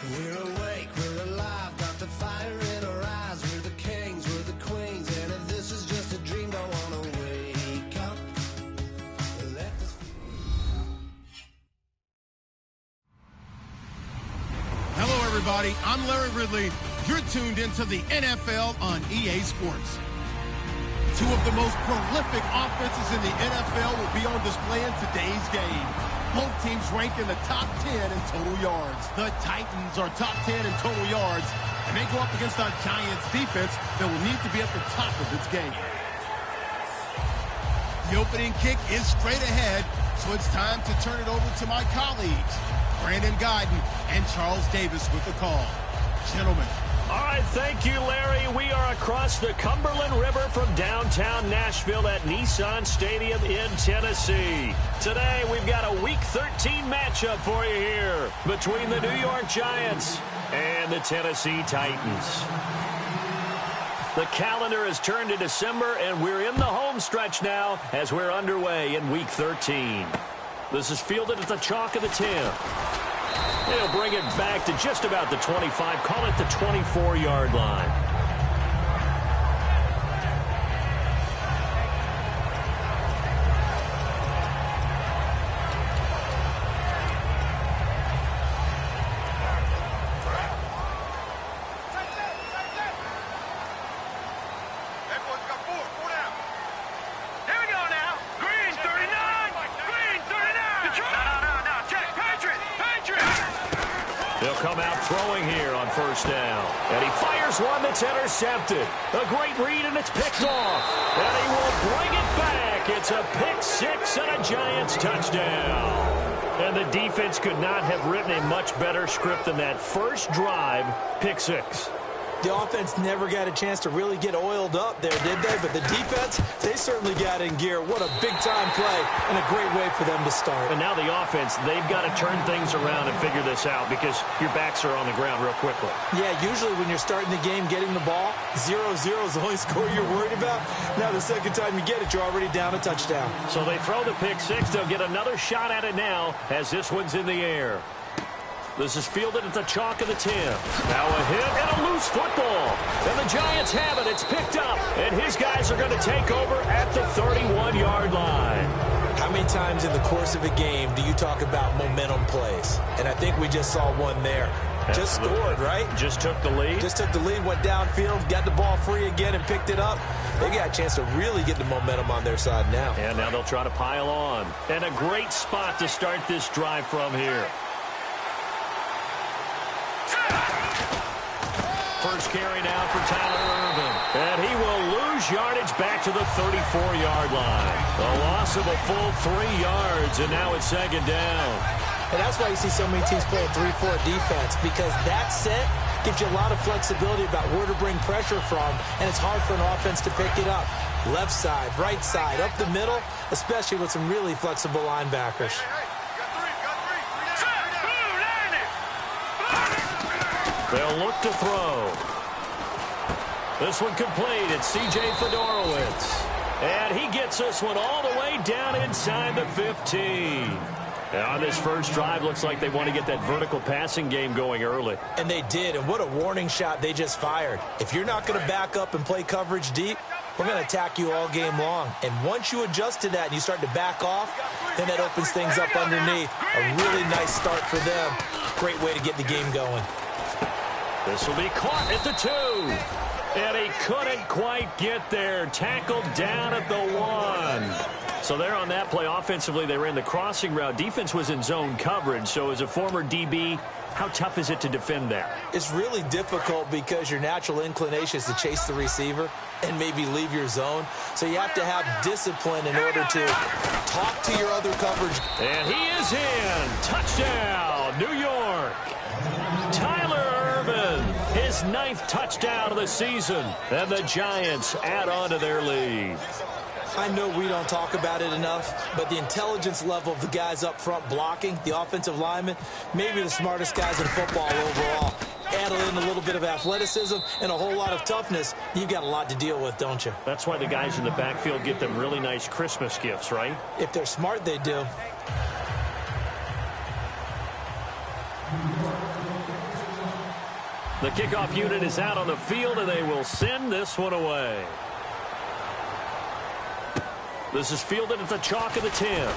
We're awake, we're alive, got the fire in our eyes. We're the kings, we're the queens, and if this is just a dream, don't wanna wake up. Let us... Hello, everybody. I'm Larry Ridley. You're tuned into the NFL on EA Sports. Two of the most prolific offenses in the NFL will be on display in today's game. Both teams rank in the top 10 in total yards. The Titans are top 10 in total yards, and they go up against our Giants defense that will need to be at the top of its game. The opening kick is straight ahead, so it's time to turn it over to my colleagues, Brandon Guyton and Charles Davis with the call. Gentlemen. All right, thank you, Larry. We are across the Cumberland River from downtown Nashville at Nissan Stadium in Tennessee. Today, we've got a Week 13 matchup for you here between the New York Giants and the Tennessee Titans. The calendar has turned to December, and we're in the home stretch now as we're underway in Week 13. This is fielded at the chalk of the 10. He'll bring it back to just about the 25. Call it the 24-yard line. Come out throwing here on first down. And he fires one that's intercepted. A great read, and it's picked off. And he will bring it back. It's a pick six and a Giants touchdown. And the defense could not have written a much better script than that first drive, pick six. The offense never got a chance to really get oiled up there, did they? But the defense, they certainly got in gear. What a big-time play and a great way for them to start. And now the offense, they've got to turn things around and figure this out because your backs are on the ground real quickly. Yeah, usually when you're starting the game, getting the ball, 0-0 is the only score you're worried about. Now the second time you get it, you're already down a touchdown. So they throw the pick six. They'll get another shot at it now as this one's in the air. This is fielded at the chalk of the 10. Now a hit and a loose football. And the Giants have it. It's picked up. And his guys are going to take over at the 31-yard line. How many times in the course of a game do you talk about momentum plays? And I think we just saw one there. Just scored, right? Just took the lead. Just took the lead, went downfield, got the ball free again, and picked it up. They got a chance to really get the momentum on their side now. And now they'll try to pile on. And a great spot to start this drive from here. First carry now for Tyler Irvin. And he will lose yardage back to the 34-yard line. A loss of a full 3 yards, and now it's second down. And that's why you see so many teams play a 3-4 defense, because that set gives you a lot of flexibility about where to bring pressure from, and it's hard for an offense to pick it up. Left side, right side, up the middle, especially with some really flexible linebackers. They'll look to throw. This one complete. It's C.J. Fedorowicz. And he gets this one all the way down inside the 15. And on this first drive, looks like they want to get that vertical passing game going early. And they did, and what a warning shot they just fired. If you're not going to back up and play coverage deep, we're going to attack you all game long. And once you adjust to that and you start to back off, then that opens things up underneath. A really nice start for them. Great way to get the game going. This will be caught at the 2. And he couldn't quite get there. Tackled down at the 1. So there on that play, offensively, they ran the crossing route. Defense was in zone coverage. So as a former DB, how tough is it to defend that? It's really difficult because your natural inclination is to chase the receiver and maybe leave your zone. So you have to have discipline in order to talk to your other coverage. And he is in. Touchdown, New York. Tyler Irvin, his 9th touchdown of the season. And the Giants add on to their lead. I know we don't talk about it enough, but the intelligence level of the guys up front blocking, the offensive linemen, maybe the smartest guys in football overall. Add in a little bit of athleticism and a whole lot of toughness, you've got a lot to deal with, don't you? That's why the guys in the backfield get them really nice Christmas gifts, right? If they're smart, they do. The kickoff unit is out on the field, and they will send this one away. This is fielded at the chalk of the 10.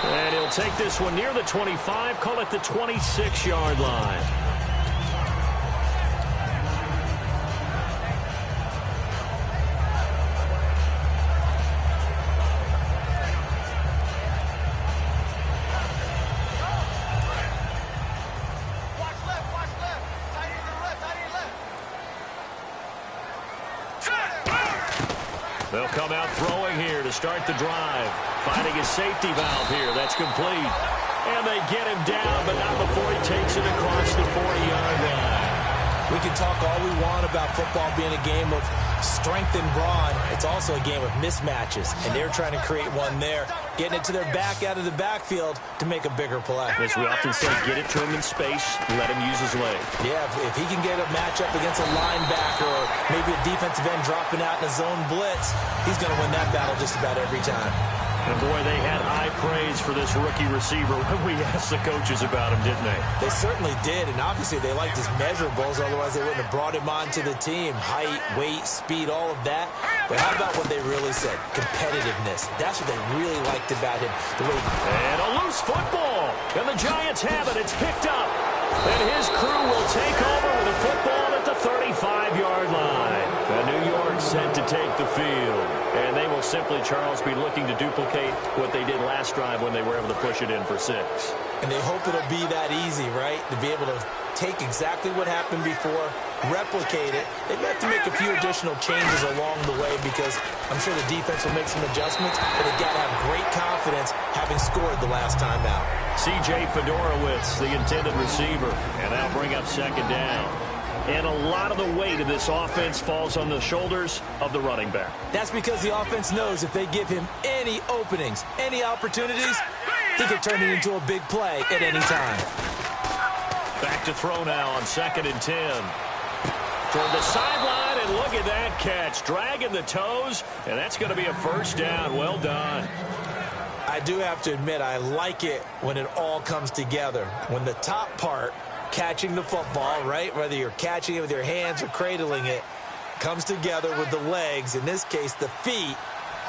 And he'll take this one near the 25, call it the 26-yard line. They'll come out throwing here to start the drive. Finding his safety valve here. That's complete. And they get him down, but not before he takes it across the 40-yard line. We can talk all we want about football being a game of strength and brawn. It's also a game of mismatches, and they're trying to create one there, getting it to their back out of the backfield to make a bigger play. As we often say, get it to him in space, let him use his leg. Yeah, if he can get a matchup against a linebacker or maybe a defensive end dropping out in a zone blitz, he's going to win that battle just about every time. And boy, they had high praise for this rookie receiver when we asked the coaches about him, didn't they? They certainly did, and obviously they liked his measurables, otherwise they wouldn't have brought him onto the team. Height, weight, speed, all of that. But how about what they really said? Competitiveness. That's what they really liked about him. And a loose football. And the Giants have it. It's picked up. And his crew will take over with a football at the 35-yard line. And New York set to take the field. And they will simply, Charles, be looking to duplicate what they did last drive when they were able to push it in for 6. And they hope it'll be that easy, right? To be able to take exactly what happened before, replicate it. They may have to make a few additional changes along the way because I'm sure the defense will make some adjustments, but they've got to have great confidence having scored the last time out. C.J. Fedorowicz, the intended receiver, and that'll bring up second down. And a lot of the weight of this offense falls on the shoulders of the running back. That's because the offense knows if they give him any openings, any opportunities, he can turn it into a big play at any time. Back to throw now on 2nd and 10. Toward the sideline, and look at that catch. Dragging the toes, and that's going to be a first down. Well done. I do have to admit, I like it when it all comes together. When the top part, catching the football, right, whether you're catching it with your hands or cradling it, comes together with the legs, in this case the feet,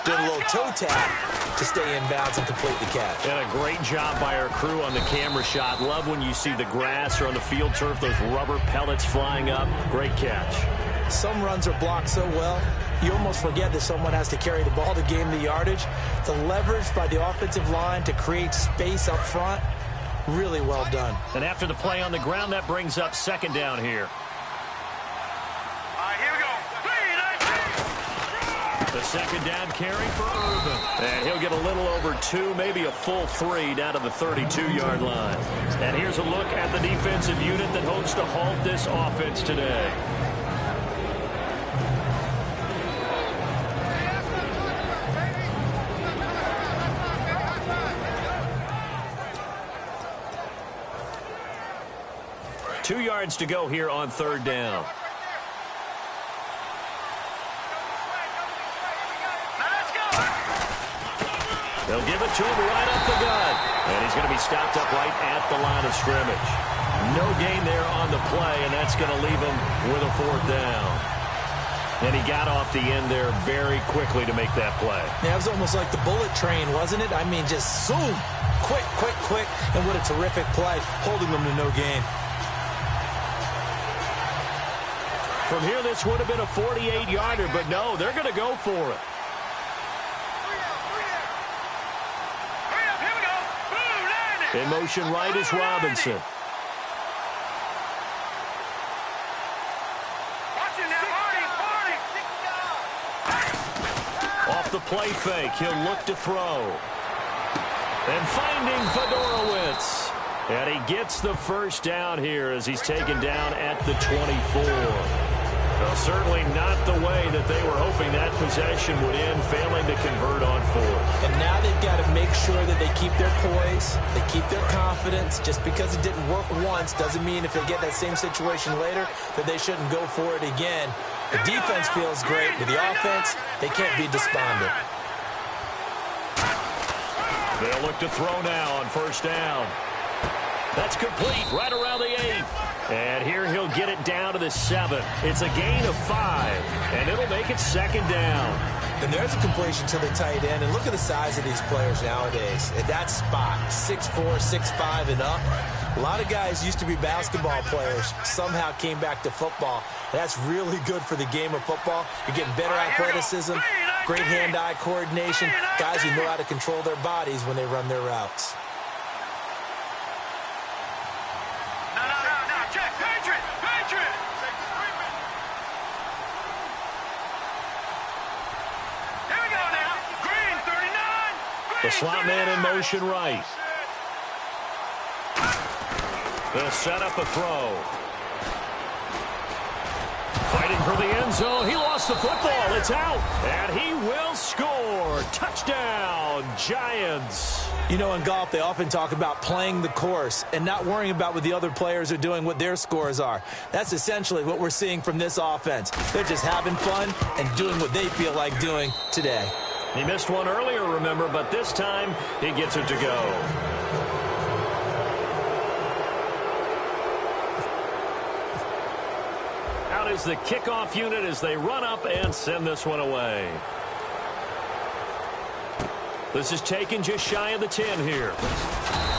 doing a little toe tap to stay in bounds and complete the catch. And a great job by our crew on the camera shot. Love when you see the grass or on the field turf, those rubber pellets flying up. Great catch. Some runs are blocked so well, you almost forget that someone has to carry the ball to gain the yardage. The leverage by the offensive line to create space up front, really well done. And after the play on the ground, that brings up second down here. Here we go. The second down carry for Urban. And he'll get a little over 2, maybe a full 3 down to the 32-yard line. And here's a look at the defensive unit that hopes to halt this offense today. Two yards to go here on third down. They'll give it to him right up the gut. And he's going to be stopped up right at the line of scrimmage. No gain there on the play, and that's going to leave him with a fourth down. And he got off the end there very quickly to make that play. Yeah, it was almost like the bullet train, wasn't it? I mean, just zoom. Quick, quick, quick. And what a terrific play, holding them to no gain. From here, this would have been a 48-yarder, but no, they're going to go for it. In motion right is Robinson. Off the play fake, he'll look to throw. And finding Fedorowicz. And he gets the first down here as he's taken down at the 24. Well, certainly not the way that they were hoping that possession would end, failing to convert on fourth. And now they've got to make sure that they keep their poise, they keep their confidence. Just because it didn't work once doesn't mean if they get that same situation later that they shouldn't go for it again. The defense feels great, but the offense, they can't be despondent. They'll look to throw now on first down. That's complete right around the 8. And here he'll get it down to the 7. It's a gain of 5, and it'll make it 2nd down. And there's a completion to the tight end. And look at the size of these players nowadays. At that spot, 6'4", 6'5", and up. A lot of guys used to be basketball players, somehow came back to football. That's really good for the game of football. You're getting better athleticism, great hand-eye coordination, guys who know how to control their bodies when they run their routes. The slot man in motion right. They'll set up a throw. Fighting for the end zone. He lost the football. It's out. And he will score. Touchdown, Giants. You know, in golf, they often talk about playing the course and not worrying about what the other players are doing, what their scores are. That's essentially what we're seeing from this offense. They're just having fun and doing what they feel like doing today. He missed one earlier, remember, but this time he gets it to go. Out is the kickoff unit as they run up and send this one away. This is taken just shy of the 10 here.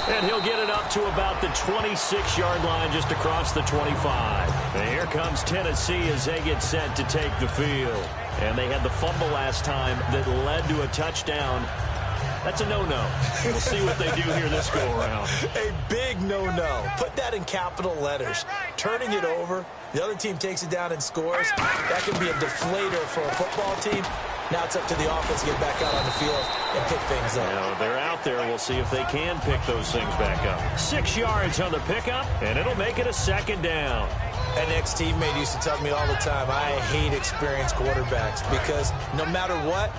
And he'll get it up to about the 26-yard line, just across the 25. And here comes Tennessee as they get set to take the field. And they had the fumble last time that led to a touchdown. That's a no-no. We'll see what they do here this go-around. A big no-no. Put that in capital letters. Turning it over, the other team takes it down and scores. That can be a deflator for a football team. Now it's up to the offense to get back out on the field and pick things up. Now they're out there. We'll see if they can pick those things back up. 6 yards on the pickup, and it'll make it a 2nd down. An ex-teammate used to tell me all the time, I hate experienced quarterbacks because no matter what,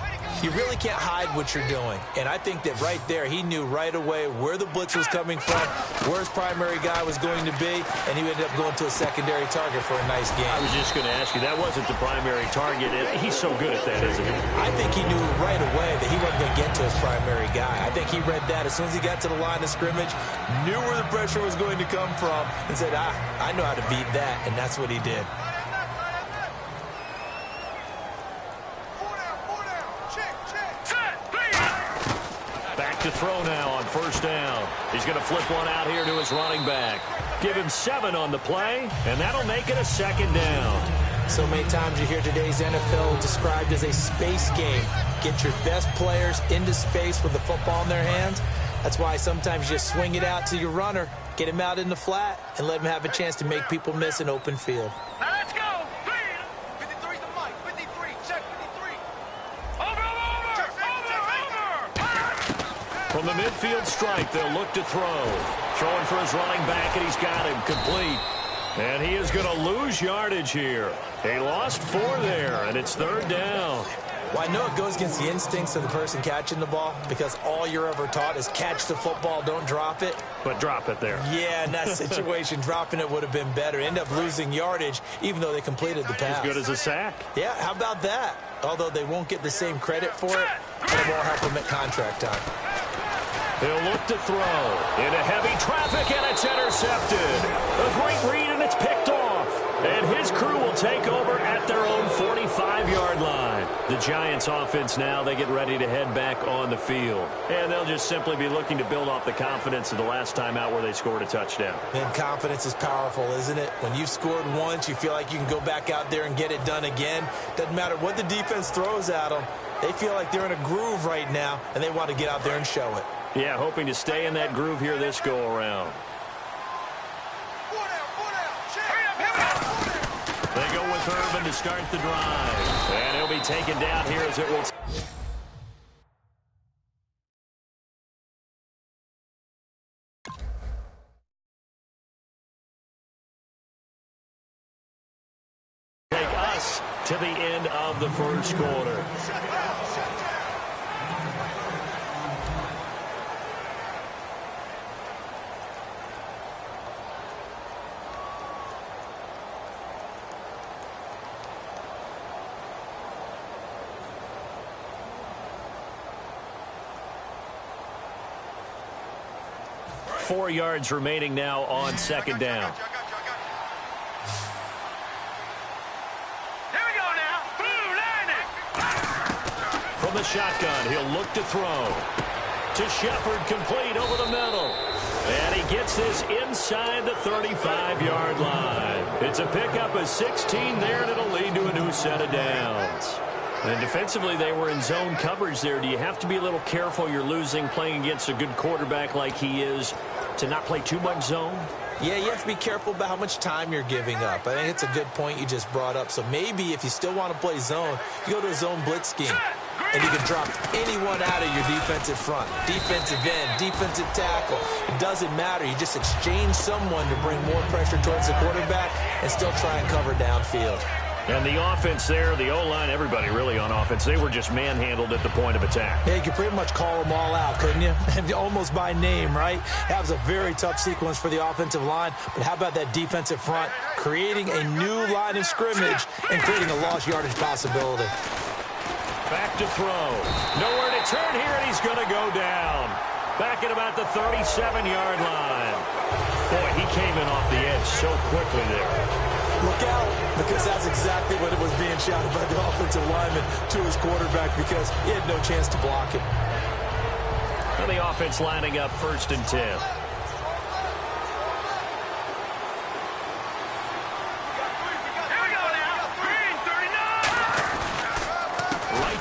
you really can't hide what you're doing. And I think that right there, he knew right away where the blitz was coming from, where his primary guy was going to be, and he ended up going to a secondary target for a nice game. I was just going to ask you, that wasn't the primary target. He's so good at that, isn't he? I think he knew right away that he wasn't going to get to his primary guy. I think he read that as soon as he got to the line of scrimmage, knew where the pressure was going to come from, and said, I know how to beat that, and that's what he did. To throw now on 1st down. He's going to flip one out here to his running back. Give him 7 on the play, and that'll make it a 2nd down. So many times you hear today's NFL described as a space game. Get your best players into space with the football in their hands. That's why sometimes you just swing it out to your runner, get him out in the flat, and let him have a chance to make people miss an open field. Now let's go. 53's the mic. 53. Check 53. Over. From the midfield strike, they'll look to throw. Throwing for his running back, and he's got him complete. And he is going to lose yardage here. He lost 4 there, and it's 3rd down. Well, I know it goes against the instincts of the person catching the ball because all you're ever taught is catch the football, don't drop it. But drop it there. Yeah, in that situation, dropping it would have been better. End up losing yardage, even though they completed the pass. As good as a sack. Yeah, how about that? Although they won't get the same credit for it, but it won't help them at contract time. They'll look to throw into heavy traffic, and it's intercepted. A great read, and it's picked off. And his crew will take over at their own 45-yard line. The Giants offense now, they get ready to head back on the field. And they'll just simply be looking to build off the confidence of the last time out where they scored a touchdown. And confidence is powerful, isn't it? When you've scored once, you feel like you can go back out there and get it done again. Doesn't matter what the defense throws at them. They feel like they're in a groove right now, and they want to get out there and show it. Yeah, hoping to stay in that groove here this go-around. They go with Urban to start the drive. And he'll be taken down here as it will. Take us to the end of the 1st quarter. 4 yards remaining now on second down. Here we go now. Blue lining. From the shotgun, he'll look to throw. To Shepard, complete over the middle. And he gets this inside the 35-yard line. It's a pickup of 16 there, and it'll lead to a new set of downs. And defensively, they were in zone coverage there. Do you have to be a little careful? You're losing playing against a good quarterback like he is to not play too much zone? Yeah, you have to be careful about how much time you're giving up. I think it's a good point you just brought up. So maybe if you still want to play zone, you go to a zone blitz scheme. And you can drop anyone out of your defensive front. Defensive end, defensive tackle. It doesn't matter. You just exchange someone to bring more pressure towards the quarterback and still try and cover downfield. And the offense there, the O-line, everybody really on offense, they were just manhandled at the point of attack. Yeah, you could pretty much call them all out, couldn't you? Almost by name, right? That was a very tough sequence for the offensive line. But how about that defensive front creating a new line of scrimmage and creating a lost yardage possibility? Back to throw. Nowhere to turn here, and he's going to go down. Back at about the 37-yard line. Boy, he came in off the edge so quickly there. Look out, because that's exactly what it was being shouted by the offensive lineman to his quarterback because he had no chance to block it. And the offense lining up 1st and 10.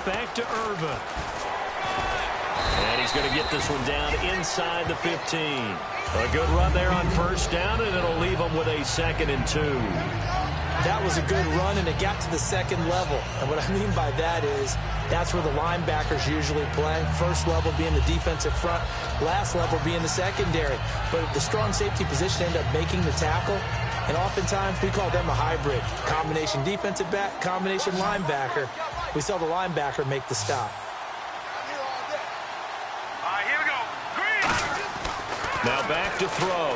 Back to Irvin. And he's going to get this one down inside the 15. A good run there on 1st down, and it'll leave him with a 2nd and 2. That was a good run, and it got to the 2nd level. And what I mean by that is that's where the linebackers usually play. 1st level being the defensive front, last level being the secondary. But the strong safety position ended up making the tackle. And oftentimes we call them a hybrid. Combination defensive back, combination linebacker. We saw the linebacker make the stop. All right, here we go. Green. Now back to throw.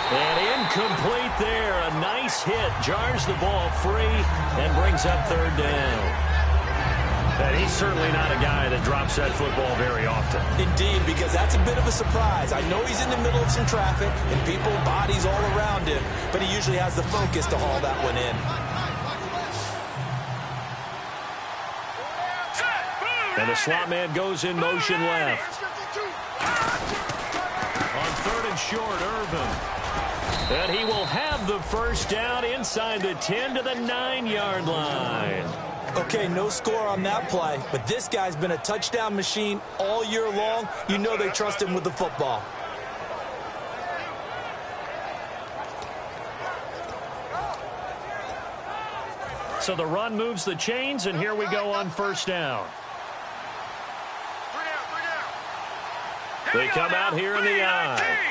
And incomplete there. A nice hit. Jars the ball free and brings up 3rd down. And he's certainly not a guy that drops that football very often. Indeed, because that's a bit of a surprise. I know he's in the middle of some traffic and people, bodies all around him, but he usually has the focus to haul that one in. And the slot man goes in motion left. On 3rd and short, Irvin. And he will have the 1st down inside the 10 to the 9-yard line. Okay, no score on that play, but this guy's been a touchdown machine all year long. You know they trust him with the football. So the run moves the chains, and here we go on 1st down. They come out here in the eye.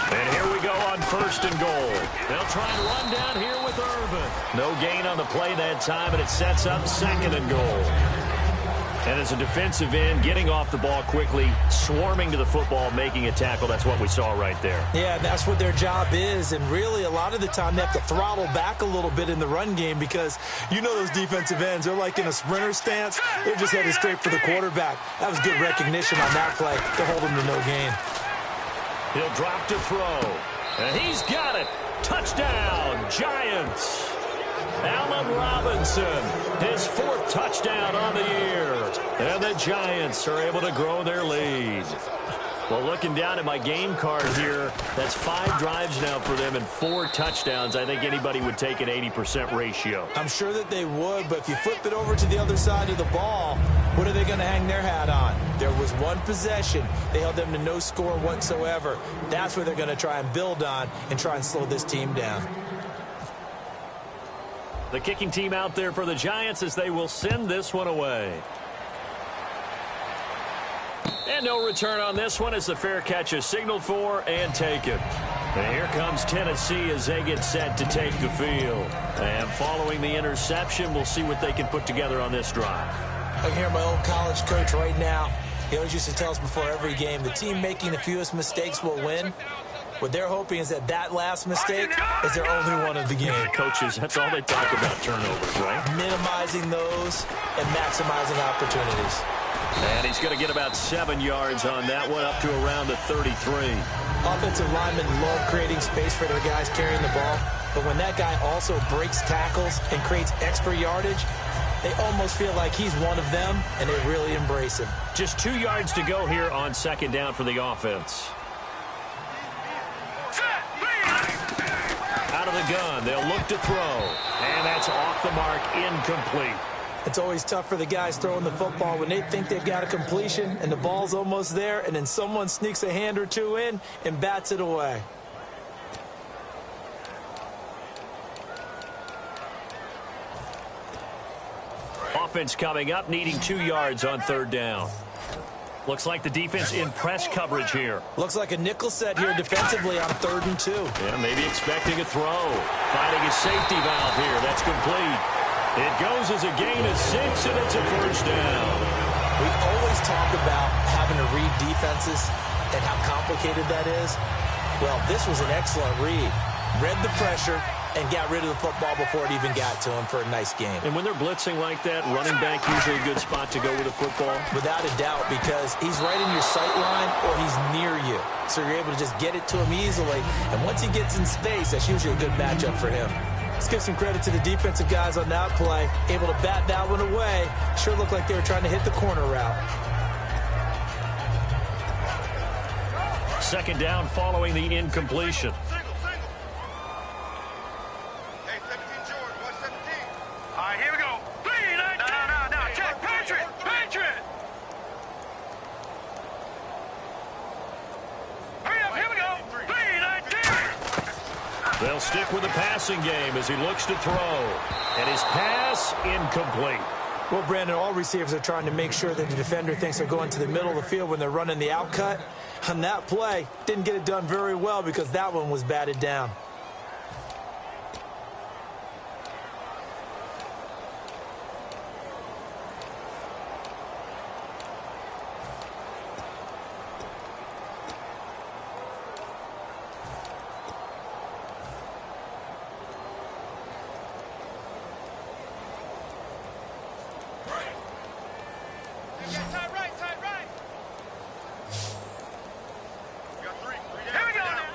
And here we go on 1st and goal. They'll try and run down here with Irvin. No gain on the play that time, and it sets up 2nd and goal. And as a defensive end, getting off the ball quickly, swarming to the football, making a tackle, that's what we saw right there. Yeah, that's what their job is. And really, a lot of the time, they have to throttle back a little bit in the run game because you know those defensive ends, they're like in a sprinter stance. They're just headed straight for the quarterback. That was good recognition on that play to hold him to no gain. He'll drop to throw. And he's got it. Touchdown, Giants. Allen Robinson, his 4th touchdown on the year. And the Giants are able to grow their lead. Well, looking down at my game card here, that's 5 drives now for them and 4 touchdowns. I think anybody would take an 80% ratio. I'm sure that they would, but if you flip it over to the other side of the ball, what are they going to hang their hat on? There was one possession. They held them to no score whatsoever. That's where they're going to try and build on and try and slow this team down. The kicking team out there for the Giants as they will send this one away. And no return on this one as the fair catch is signaled for and taken. And here comes Tennessee as they get set to take the field. And following the interception, we'll see what they can put together on this drive. I can hear my old college coach right now. He always used to tell us before every game, the team making the fewest mistakes will win. What they're hoping is that that last mistake is their only one of the game. Coaches, that's all they talk about, turnovers, right? Minimizing those and maximizing opportunities. And he's going to get about 7 yards on that one, up to around the 33. Offensive linemen love creating space for their guys carrying the ball, but when that guy also breaks tackles and creates extra yardage, they almost feel like he's one of them, and they really embrace him. Just 2 yards to go here on second down for the offense. Out of the gun, they'll look to throw, and that's off the mark, incomplete. It's always tough for the guys throwing the football when they think they've got a completion and the ball's almost there, and then someone sneaks a hand or two in and bats it away. Offense coming up, needing 2 yards on third down. Looks like the defense in press coverage here. Looks like a nickel set here defensively on 3rd and 2. Yeah, maybe expecting a throw. Finding a safety valve here. That's complete. It goes as a gain of 6, and it's a first down. We always talk about having to read defenses and how complicated that is. Well, this was an excellent read. Read the pressure and got rid of the football before it even got to him for a nice game. And when they're blitzing like that, running back usually a good spot to go with the football? Without a doubt, because he's right in your sight line or he's near you. So you're able to just get it to him easily. And once he gets in space, that's usually a good matchup for him. Let's give some credit to the defensive guys on that play. Able to bat that one away. Sure looked like they were trying to hit the corner route. Second down following the incompletion. Hey, 17 George, 117. All right, here we go. No. Check, Patriot. Hurry up, here we go. 3-19. They'll stick with the passing game as he looks to throw. And his pass incomplete. Well, Brandon, all receivers are trying to make sure that the defender thinks they're going to the middle of the field when they're running the out cut. On that play, didn't get it done very well because that one was batted down. Tight right. We got 3. Here we go now.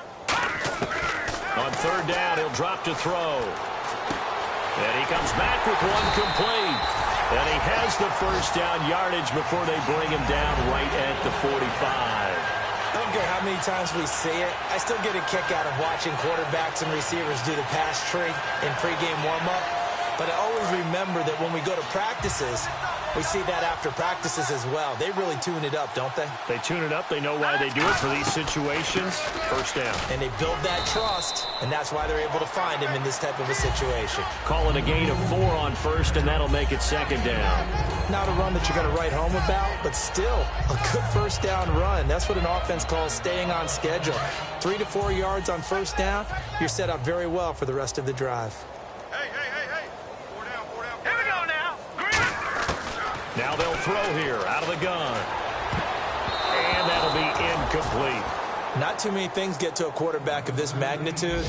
On third down, he'll drop to throw. And he comes back with one complete. And he has the first down yardage before they bring him down right at the 45. I don't care how many times we see it. I still get a kick out of watching quarterbacks and receivers do the pass tree in pregame warm-up. But I always remember that when we go to practices, we see that after practices as well. They really tune it up, don't they? They tune it up. They know why they do it for these situations. First down. And they build that trust, and that's why they're able to find him in this type of a situation. Calling a gain of 4 on first, and that'll make it second down. Not a run that you're going to write home about, but still a good first down run. That's what an offense calls staying on schedule. 3 to 4 yards on first down, you're set up very well for the rest of the drive. Hey. 4 down. Here we go now. Now they'll throw here out of the gun. And that'll be incomplete. Not too many things get to a quarterback of this magnitude,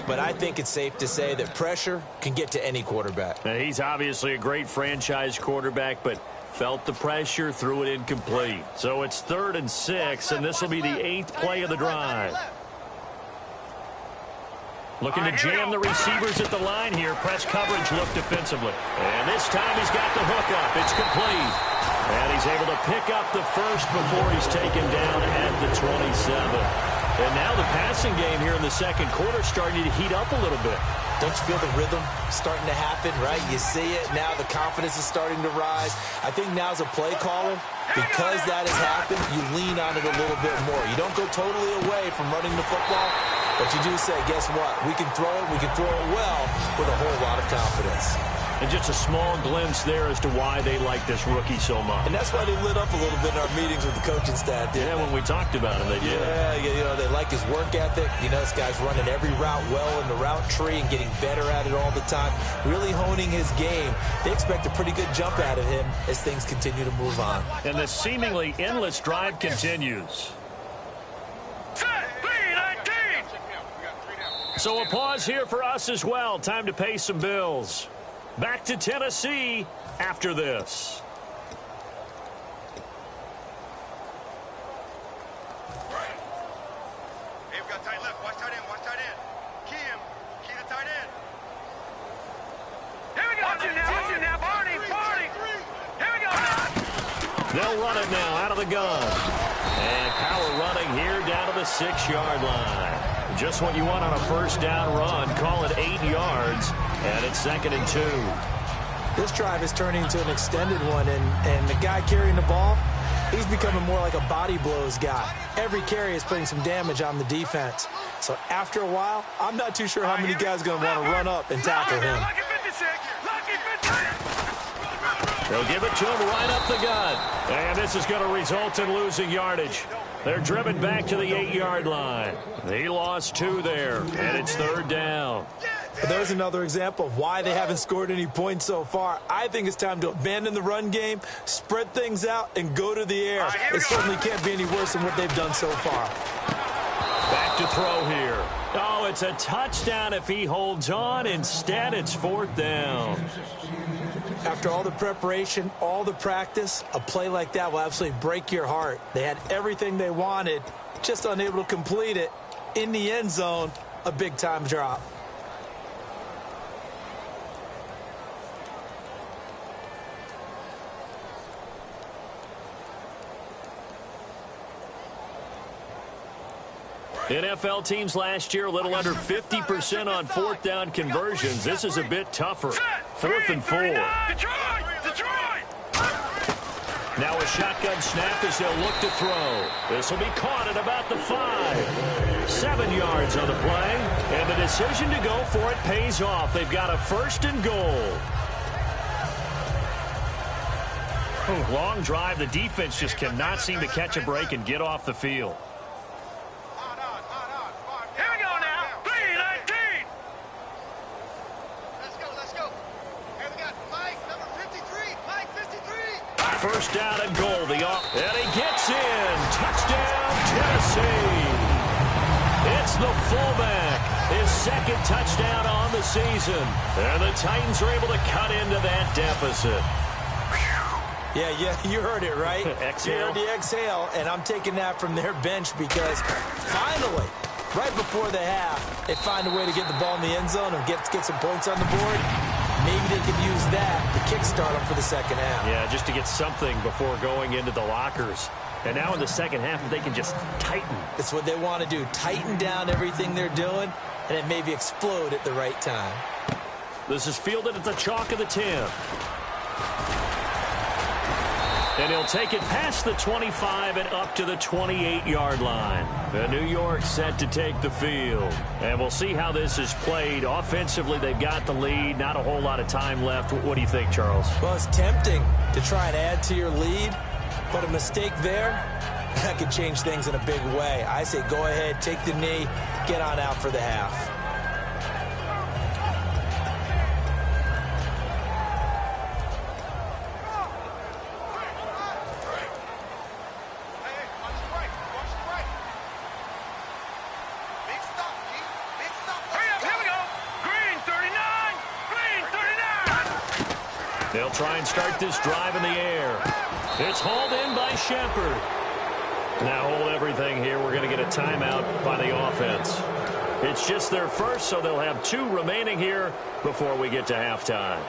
but I think it's safe to say that pressure can get to any quarterback. Now, he's obviously a great franchise quarterback, but felt the pressure, threw it incomplete. So it's 3rd and 6, and this will be the 8th play of the drive. Looking to jam the receivers at the line here. Press coverage look defensively. And this time he's got the hook up. It's complete. And he's able to pick up the first before he's taken down at the 27. And now the passing game here in the second quarter starting to heat up a little bit. Don't you feel the rhythm starting to happen, right? You see it. Now the confidence is starting to rise. I think now as a play caller, because that has happened, you lean on it a little bit more. You don't go totally away from running the football, but you do say, guess what? We can throw it well with a whole lot of confidence. And just a small glimpse there as to why they like this rookie so much. And that's why they lit up a little bit in our meetings with the coaching staff. Yeah, when we talked about him, they did. Yeah, they like his work ethic. This guy's running every route well in the route tree and getting better at it all the time, really honing his game. They expect a pretty good jump out of him as things continue to move on. And the seemingly endless drive continues. Set, 3-19. So a pause here for us as well. Time to pay some bills. Back to Tennessee after this. Hey, we've got tight left. Watch tight end. Watch tight end. Key him. Key the tight end. Here we go. Watch it now. Watch it now. Barney. Barney. Here we go. They'll run it now out of the gun. And power running here down to the 6-yard line. Just what you want on a first down run. Call it 8 yards. And it's 2nd and 2. This drive is turning into an extended one, and the guy carrying the ball, he's becoming more like a body blows guy. Every carry is putting some damage on the defense. So after a while, I'm not too sure how many guys are going to want to run up and tackle him. They'll give it to him right up the gut. And this is going to result in losing yardage. They're driven back to the 8-yard line. He lost 2 there, and it's 3rd down. There's another example of why they haven't scored any points so far. I think it's time to abandon the run game, spread things out, and go to the air. It certainly can't be any worse than what they've done so far. Back to throw here. Oh, it's a touchdown if he holds on. Instead, it's 4th down. After all the preparation, all the practice, a play like that will absolutely break your heart. They had everything they wanted, just unable to complete it. In the end zone, a big-time drop. NFL teams last year a little under 50% on 4th down conversions. This is a bit tougher. 4th and 4. Detroit! Now a shotgun snap as they'll look to throw. This will be caught at about the 5. 7 yards on the play. And the decision to go for it pays off. They've got a 1st and goal. Long drive. The defense just cannot seem to catch a break and get off the field. First down and goal. And he gets in. Touchdown, Tennessee. It's the fullback. His 2nd touchdown on the season. And the Titans are able to cut into that deficit. Yeah, you heard it, right? Exhale. You heard the exhale, and I'm taking that from their bench because finally, right before the half, they find a way to get the ball in the end zone and get some points on the board. Maybe they could use that to kickstart them for the 2nd half. Yeah, just to get something before going into the lockers. And now in the 2nd half, they can just tighten. That's what they want to do. Tighten down everything they're doing, and then maybe explode at the right time. This is fielded at the chalk of the 10. And he'll take it past the 25 and up to the 28-yard line. The New York set to take the field. And we'll see how this is played. Offensively, they've got the lead. Not a whole lot of time left. What do you think, Charles? Well, it's tempting to try and add to your lead, but a mistake there, that could change things in a big way. I say go ahead, take the knee, get on out for the half. They'll try and start this drive in the air. It's hauled in by Shepard. Now hold everything here. We're going to get a timeout by the offense. It's just their first, so they'll have 2 remaining here before we get to halftime.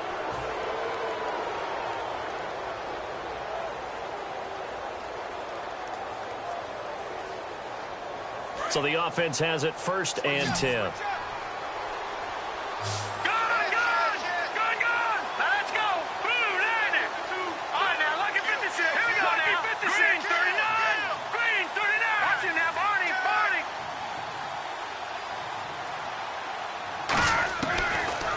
So the offense has it 1st and 10.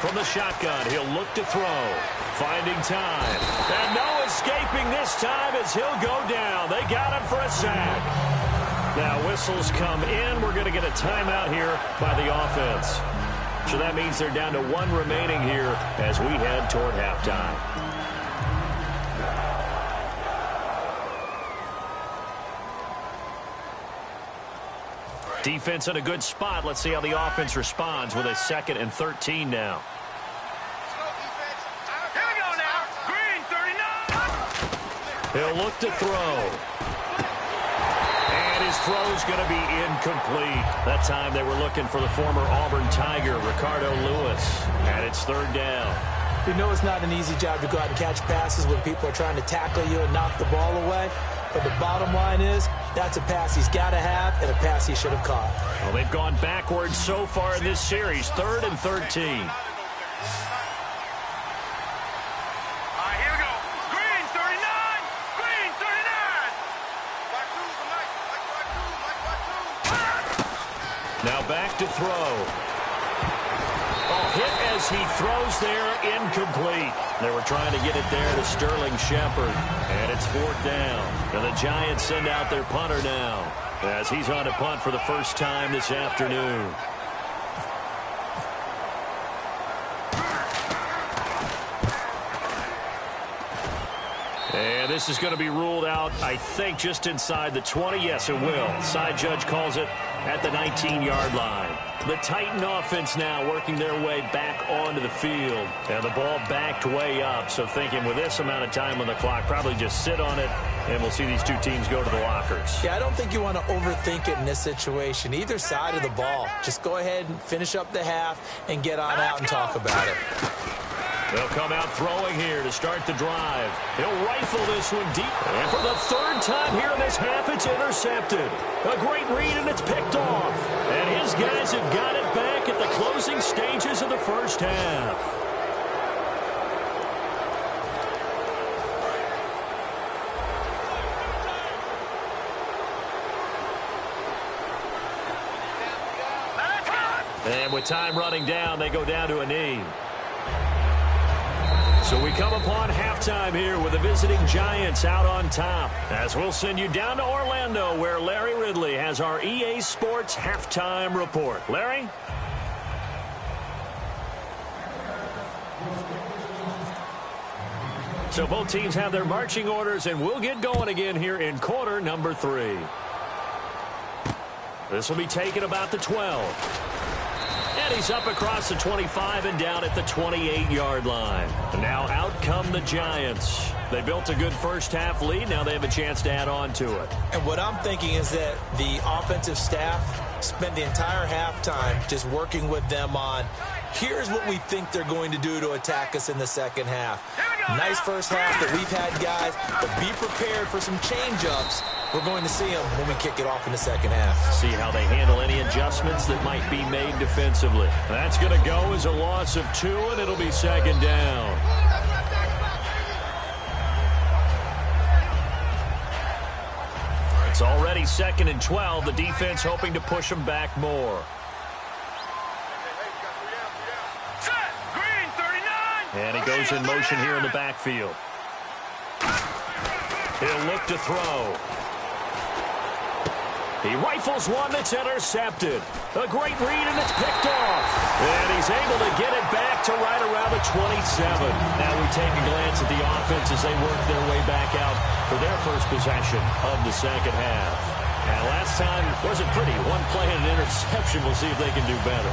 From the shotgun, he'll look to throw. Finding time. And no escaping this time as he'll go down. They got him for a sack. Now whistles come in. We're going to get a timeout here by the offense. So that means they're down to 1 remaining here as we head toward halftime. Defense in a good spot. Let's see how the offense responds with a 2nd and 13 now. Here we go now. Green, 39. He'll look to throw. And his throw's going to be incomplete. That time they were looking for the former Auburn Tiger, Ricardo Lewis. And it's 3rd down. You know it's not an easy job to go out and catch passes when people are trying to tackle you and knock the ball away. But the bottom line is, that's a pass he's got to have and a pass he should have caught. Well, they've gone backwards so far in this series. 3rd and 13. Here we go. Green, 39. Green, 39. Now back to throw. Oh, hit as he throws there, incomplete. They were trying to get it there to Sterling Shepard. And it's 4th down. And the Giants send out their punter now, as he's on a punt for the first time this afternoon. And this is going to be ruled out, I think, just inside the 20. Yes, it will. Side judge calls it at the 19-yard line. The Titan offense now working their way back onto the field. And the ball backed way up. So thinking with this amount of time on the clock, probably just sit on it, and we'll see these two teams go to the lockers. Yeah, I don't think you want to overthink it in this situation. Either side of the ball. Just go ahead and finish up the half and get on out and talk about it. They'll come out throwing here to start the drive. He'll rifle this one deep. And for the 3rd time here in this half, it's intercepted. A great read, and it's picked off. And his guys have got it back at the closing stages of the first half. And with time running down, they go down to a knee. So we come upon halftime here with the visiting Giants out on top, as we'll send you down to Orlando, where Larry Ridley has our EA Sports halftime report. Larry? So both teams have their marching orders, and we'll get going again here in quarter number 3. This will be taken about the 12. And he's up across the 25 and down at the 28-yard line. And now out come the Giants. They built a good first half lead. Now they have a chance to add on to it. And what I'm thinking is that the offensive staff spent the entire halftime just working with them on, here's what we think they're going to do to attack us in the second half. Nice first half that we've had, guys, but be prepared for some change-ups. We're going to see them when we kick it off in the second half. See how they handle any adjustments that might be made defensively. That's going to go as a loss of 2, and it'll be 2nd down. It's already 2nd and 12. The defense hoping to push them back more. And he goes in motion here in the backfield. He'll look to throw. He rifles one that's intercepted. A great read, and it's picked off. And he's able to get it back to right around the 27. Now we take a glance at the offense as they work their way back out for their first possession of the second half. And last time wasn't pretty. One play and an interception. We'll see if they can do better.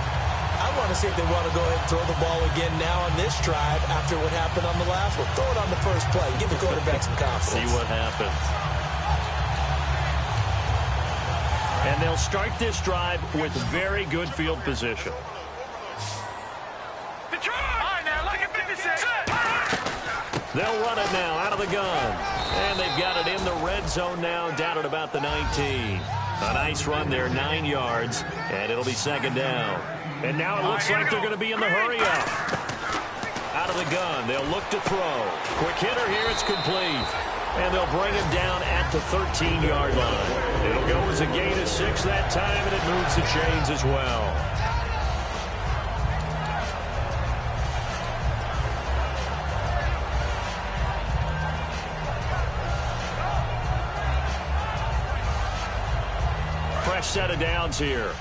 I want to see if they want to go ahead and throw the ball again now on this drive after what happened on the last one. Throw it on the first play. Give the quarterback some confidence. See what happens. And they'll start this drive with very good field position. They'll run it now out of the gun. And they've got it in the red zone now, down at about the 19. A nice run there, 9 yards, and it'll be 2nd down. And now it looks like they're going to be in the hurry-up. Out of the gun, they'll look to throw. Quick hitter here, it's complete. And they'll bring him down at the 13-yard line. It'll go as a gain of 6 that time, and it moves the chains as well. Fresh set of downs here.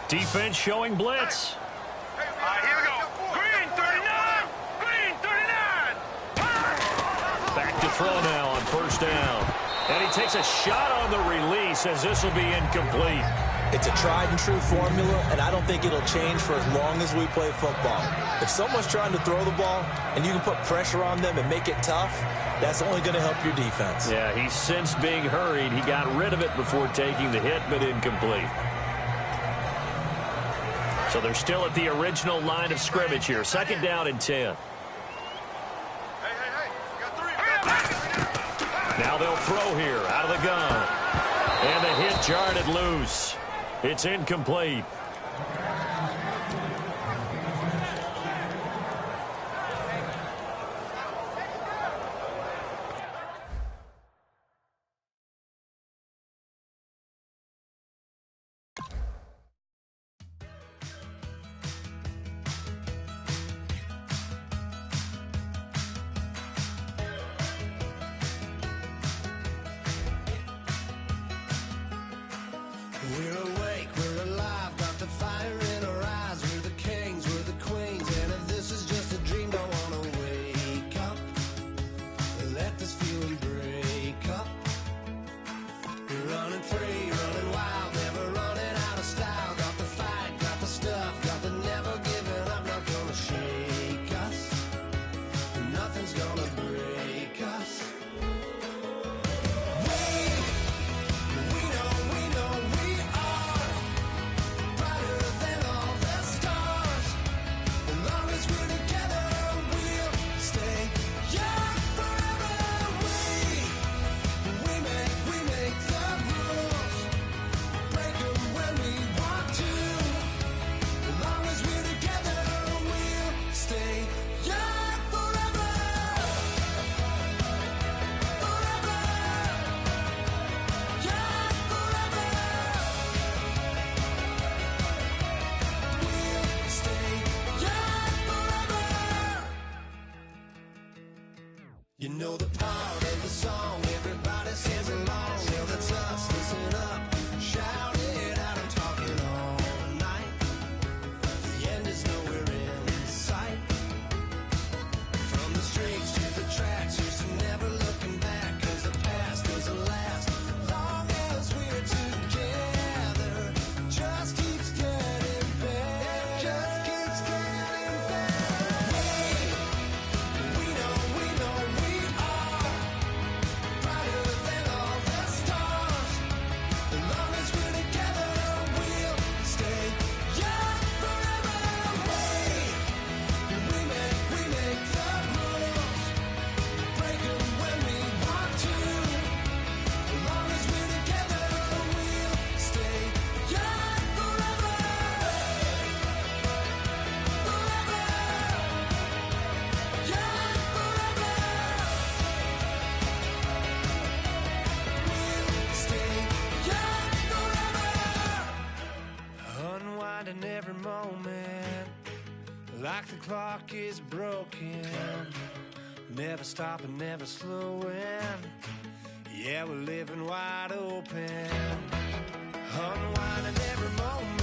Defense showing blitz. Here we go. Green, 39. Green, 39. Back to throw now on first down. And he takes a shot on the release as this will be incomplete. It's a tried-and-true formula, and I don't think it'll change for as long as we play football. If someone's trying to throw the ball and you can put pressure on them and make it tough, that's only going to help your defense. Yeah, he's since being hurried. He got rid of it before taking the hit, but incomplete. So they're still at the original line of scrimmage here. 2nd down and 10. Now they'll throw here out of the gun. And the hit jarred it loose. It's incomplete. We're awake, we're alive, got the fire in our eyes. We're the kings, we're the queens, and if this is just a dream, don't wanna wake up. Let this feeling break up. We're running free, running wild, never running out of style. Got the fight, got the stuff, got the never giving up. Not gonna shake us, nothing's gonna break us. You know the part of the song, everybody sings along. Well, that's us, listen up, shout it out, I'm talking all night. The end is nowhere in sight. From the streets to the tracks, here's to never looking back. Cause the past doesn't last, long as we're together. Just keeps getting better, just keeps getting better. We know we are brighter than all the stars. As long as we're together, we'll stay young forever. We make the rules, break them when we want to. As long as we're together, we'll stay young forever. Forever. Young forever. We'll stay young forever. Unwinding every moment, like the clock is broken. Never stopping, never slowing. Yeah, we're living wide open. Unwinding every moment.